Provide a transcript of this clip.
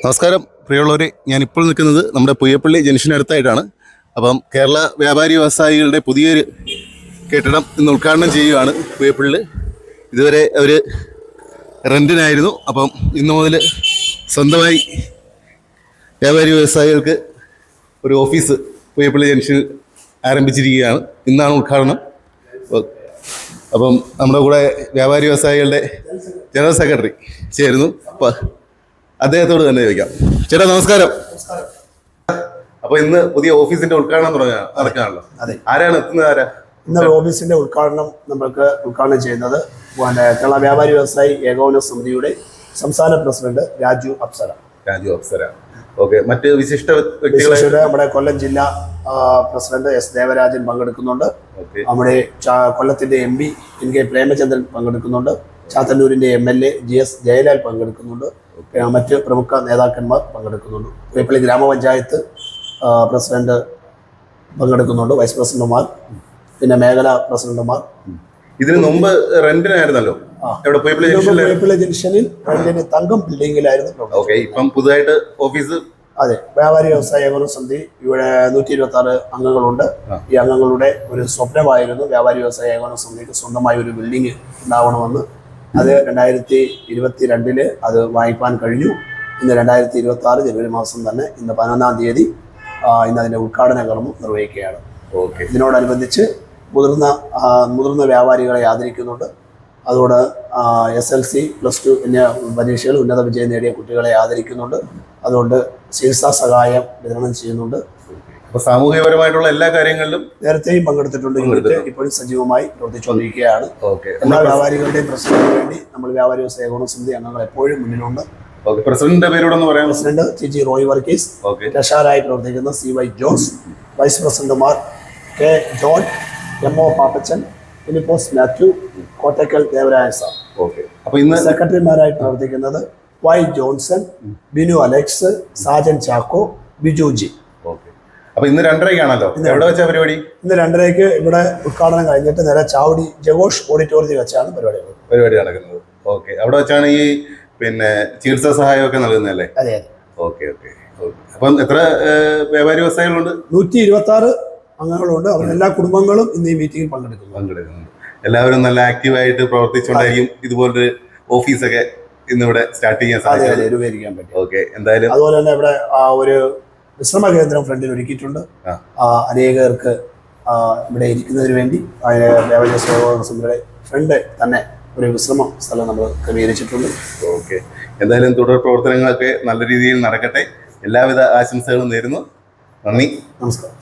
നമസ്കാരം പ്രിയമുള്ളവരെ, ഞാനിപ്പോൾ നിൽക്കുന്നത് നമ്മുടെ പുയ്യപ്പള്ളി ജംഗ്ഷനടുത്തായിട്ടാണ്. അപ്പം കേരള വ്യാപാരി വ്യവസായികളുടെ പുതിയൊരു കെട്ടിടം ഇന്ന് ഉദ്ഘാടനം ചെയ്യുകയാണ് പുയ്യപ്പള്ളിയിൽ. ഇതുവരെ അവർ റെൻറ്റിനായിരുന്നു. അപ്പം ഇന്നു മുതൽ സ്വന്തമായി വ്യാപാരി വ്യവസായികൾക്ക് ഒരു ഓഫീസ് പുയ്യപ്പള്ളി ജംഗ്ഷനിൽ ആരംഭിച്ചിരിക്കുകയാണ്. ഇന്നാണ് ഉദ്ഘാടനം. അപ്പം നമ്മുടെ കൂടെ വ്യാപാരി വ്യവസായികളുടെ ജനറൽ സെക്രട്ടറി ചേരുന്നു. അപ്പം അദ്ദേഹത്തോട് തന്നെ ചോദിക്കാം. ചേട്ടാ നമസ്കാരം. അപ്പൊ ഇന്ന് പുതിയ ഓഫീസിന്റെ ഉദ്ഘാടനം നടക്കുകയാണല്ലോ. ആരാണ് എത്തുന്നത്? ഇന്ന് ഓഫീസിന്റെ ഉദ്ഘാടനം ഉദ്ഘാടനം ചെയ്യുന്നത് കേരള വ്യാപാരി വ്യവസായി ഏകോപന സമിതിയുടെ സംസ്ഥാന പ്രസിഡന്റ് രാജു അപ്സര. ഓക്കെ. മറ്റ് വിശിഷ്ട വ്യക്തികളെ നമ്മുടെ കൊല്ലം ജില്ലാ പ്രസിഡന്റ് എസ് ദേവരാജൻ പങ്കെടുക്കുന്നുണ്ട്. നമ്മുടെ കൊല്ലത്തിന്റെ MP NK പ്രേമചന്ദ്രൻ പങ്കെടുക്കുന്നുണ്ട്. ചാത്തന്നൂരിന്റെ MLA GS ജയലാൽ പങ്കെടുക്കുന്നുണ്ട്. മറ്റ് പ്രമുഖ നേതാക്കന്മാർ പങ്കെടുക്കുന്നുണ്ട്. പുയ്യപ്പള്ളി ഗ്രാമപഞ്ചായത്ത് പ്രസിഡന്റ് പങ്കെടുക്കുന്നുണ്ട്, വൈസ് പ്രസിഡന്റുമാർ, പിന്നെ മേഖലാ പ്രസിഡന്റുമാർ. ഇതിന് മുമ്പ് റെന്റിനായിരുന്നല്ലോ പുയ്യപ്പള്ളി ജംഗ്ഷനിൽ റെന്റിന് തങ്കം ബിൽഡിംഗിലായിരുന്നു. ഇപ്പം പുതുതായിട്ട് ഓഫീസ്. അതെ, വ്യാപാരി വ്യവസായ ഏകോപന സമിതി ഇവിടെ 126 അംഗങ്ങളുണ്ട്. ഈ അംഗങ്ങളുടെ ഒരു സ്വപ്നമായിരുന്നു വ്യാപാരി വ്യവസായ ഏകോപന സമിതിക്ക് സ്വന്തമായി ഒരു ബിൽഡിംഗ് ഉണ്ടാവണമെന്ന്. അത് 2022 അത് വാങ്ങിക്കാൻ കഴിഞ്ഞു. ഇന്ന് 2026 ജനുവരി മാസം തന്നെ ഇന്ന് 11-ാം തീയതി ഇന്ന് അതിൻ്റെ ഉദ്ഘാടന കർമ്മം നിർവഹിക്കുകയാണ്. ഇതിനോടനുബന്ധിച്ച് മുതിർന്ന വ്യാപാരികളെ ആദരിക്കുന്നുണ്ട്. അതോടെ SLC +2 എന്നീ പരീക്ഷകൾ ഉന്നത വിജയം നേടിയ കുട്ടികളെ ആദരിക്കുന്നുണ്ട്. അതുകൊണ്ട് ചികിത്സാ സഹായം വിതരണം ചെയ്യുന്നുണ്ട്. സാമൂഹികപരമായിട്ടുള്ള എല്ലാ കാര്യങ്ങളിലും നേരത്തെയും പങ്കെടുത്തിട്ടുണ്ട്. ഇപ്പോഴും സജീവമായി പ്രവർത്തിച്ചുകൊണ്ടിരിക്കുകയാണ്. എല്ലാ വ്യാപാരികളുടെയും പ്രശ്നത്തിന് വേണ്ടി നമ്മൾ വ്യാപാരി വ്യവസായ ഏകോപന സമിതി അംഗങ്ങൾ എപ്പോഴും മുന്നിലുണ്ട്. പ്രസിഡന്റിന്റെ പേരോടൊന്ന് പറയാം. പ്രസിഡന്റ് TG റോയ് വർഗീസ്, ട്രഷററായി പ്രവർത്തിക്കുന്ന CY ജോസ്, വൈസ് പ്രസിഡന്റുമാർ K John, MO Pappachan, Philipose Mathew, Kottakkal Devaraya sir. അപ്പൊ ഇന്ന് സെക്രട്ടറിമാരായി പ്രവർത്തിക്കുന്നത് Y ജോൺസൺ, ബിനു അലക്സ്, സാജൻ ചാക്കോ, ബിജു ജി. അപ്പൊ ഇന്ന് 2:30-ക്കാണല്ലോ. എവിടെ വെച്ചാ പരിപാടി? ഇന്ന് 2:30-ക്ക് ഇവിടെ ഉദ്ഘാടനം കഴിഞ്ഞിട്ട് നേരെ ചാവടി ജഗോഷ് ഓഡിറ്റോറിയത്തിൽ വെച്ചാണ് പരിപാടി നടക്കുന്നത്. ഓക്കെ. അവിടെ വെച്ചാണ് ഈ ചികിത്സാ സഹായമൊക്കെ നൽകുന്നതല്ലേ? അതെ. ഓക്കെ. അപ്പം എത്ര വ്യാപാരി വ്യവസായികളുണ്ട്? 126 അംഗങ്ങളുണ്ട്. അവർ എല്ലാ കുടുംബങ്ങളും ഇന്ന് ഈ മീറ്റിംഗിൽ പങ്കെടുക്കുന്നുണ്ട്. എല്ലാവരും നല്ല ആക്റ്റീവായിട്ട് പ്രവർത്തിച്ചുകൊണ്ടായിരിക്കും ഇതുപോലൊരു ഓഫീസൊക്കെ ഇന്നിവിടെ സ്റ്റാർട്ട് ചെയ്യാൻ രൂപീകരിക്കാൻ പറ്റും. ഓക്കെ. എന്തായാലും അതുപോലെ തന്നെ ഇവിടെ ഒരു വിശ്രമ കേന്ദ്രം ഫ്രണ്ടിൽ ഒരുക്കിയിട്ടുണ്ട്. അനേകർക്ക് ഇവിടെ ഇരിക്കുന്നതിന് വേണ്ടി വ്യാപാരി സമിതിയുടെ ഫ്രണ്ട് തന്നെ ഒരു വിശ്രമ സ്ഥലം നമ്മൾ ക്രമീകരിച്ചിട്ടുണ്ട്. ഓക്കെ. എന്തായാലും തുടർ പ്രവർത്തനങ്ങളൊക്കെ നല്ല രീതിയിൽ നടക്കട്ടെ. എല്ലാവിധ ആശംസകളും നേരുന്നു. നന്ദി. നമസ്കാരം.